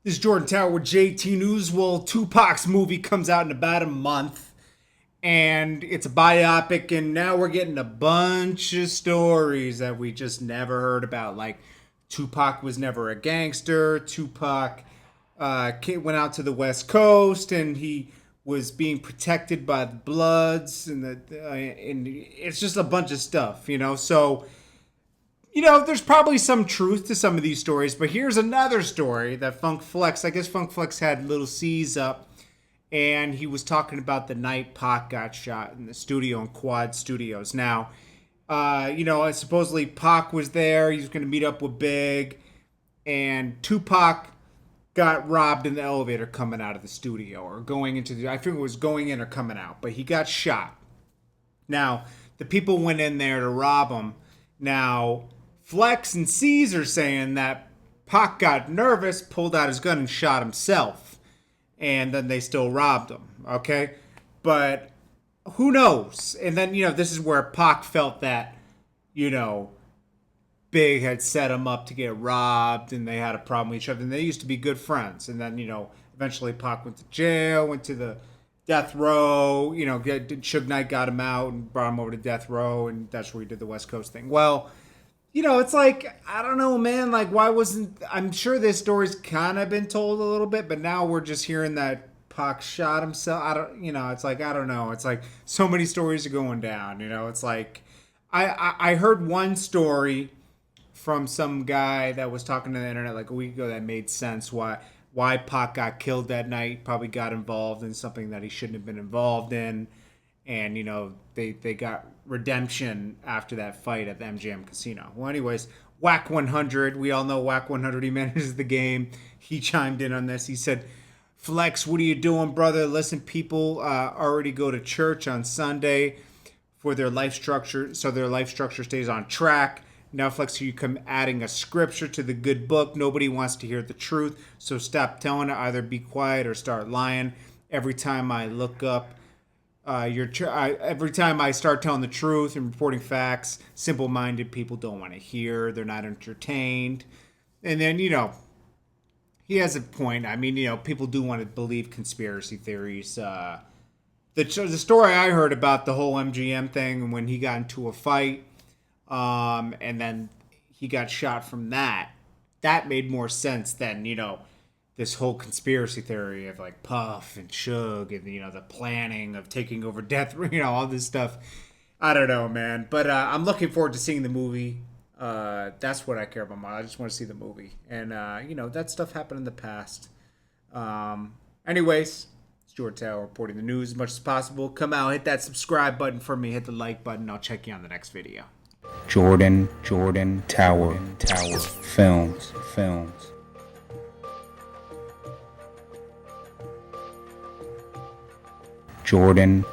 This is Jordan Tower with JTNEWS. Well, Tupac's movie comes out in about a month, and it's a biopic, and now we're getting a bunch of stories that we just never heard about. Like, Tupac was never a gangster. Tupac went out to the West Coast, and he was being protected by the Bloods, and it's just a bunch of stuff, So there's probably some truth to some of these stories, but here's another story that Funk Flex, I guess Funk Flex had little C's up, and he was talking about the night Pac got shot in the studio in Quad Studios. Now, supposedly Pac was there, he was going to meet up with Big, and Tupac got robbed in the elevator coming out of the studio, or going into I think it was going in or coming out, but he got shot. Now, the people went in there to rob him. Now, Flex and C's are saying that Pac got nervous, pulled out his gun, and shot himself. And then they still robbed him, okay? But who knows? And then, this is where Pac felt that, Big had set him up to get robbed, and they had a problem with each other, and they used to be good friends. And then, eventually Pac went to jail, went to the death row, Suge Knight got him out and brought him over to death row, and that's where he did the West Coast thing. Well, it's like, I don't know, man. Like, why wasn't... I'm sure this story's kind of been told a little bit, but now we're just hearing that Pac shot himself. It's like, I don't know. It's like so many stories are going down, It's like, I heard one story from some guy that was talking to the internet like a week ago that made sense why Pac got killed that night. Probably got involved in something that he shouldn't have been involved in. And, they got redemption after that fight at the MGM Casino. Well, anyways, Whack 100. We all know Whack 100. He manages the game. He chimed in on this. He said, Flex, what are you doing, brother? Listen, people already go to church on Sunday for their life structure, so their life structure stays on track. Now, Flex, you come adding a scripture to the good book. Nobody wants to hear the truth, so stop telling it. Either be quiet or start lying. Every time I look up, every time I start telling the truth and reporting facts, simple-minded people don't want to hear. They're not entertained. And then, he has a point. I mean, people do want to believe conspiracy theories. The story I heard about the whole MGM thing, when he got into a fight, and then he got shot from that made more sense than, this whole conspiracy theory of like Puff and Suge and, the planning of taking over death, all this stuff. I don't know, man. But I'm looking forward to seeing the movie. That's what I care about. I just want to see the movie. And, that stuff happened in the past. Anyways, it's Jordan Tower reporting the news as much as possible. Come out, hit that subscribe button for me. Hit the like button. I'll check you on the next video. Jordan Tower Films. Jordan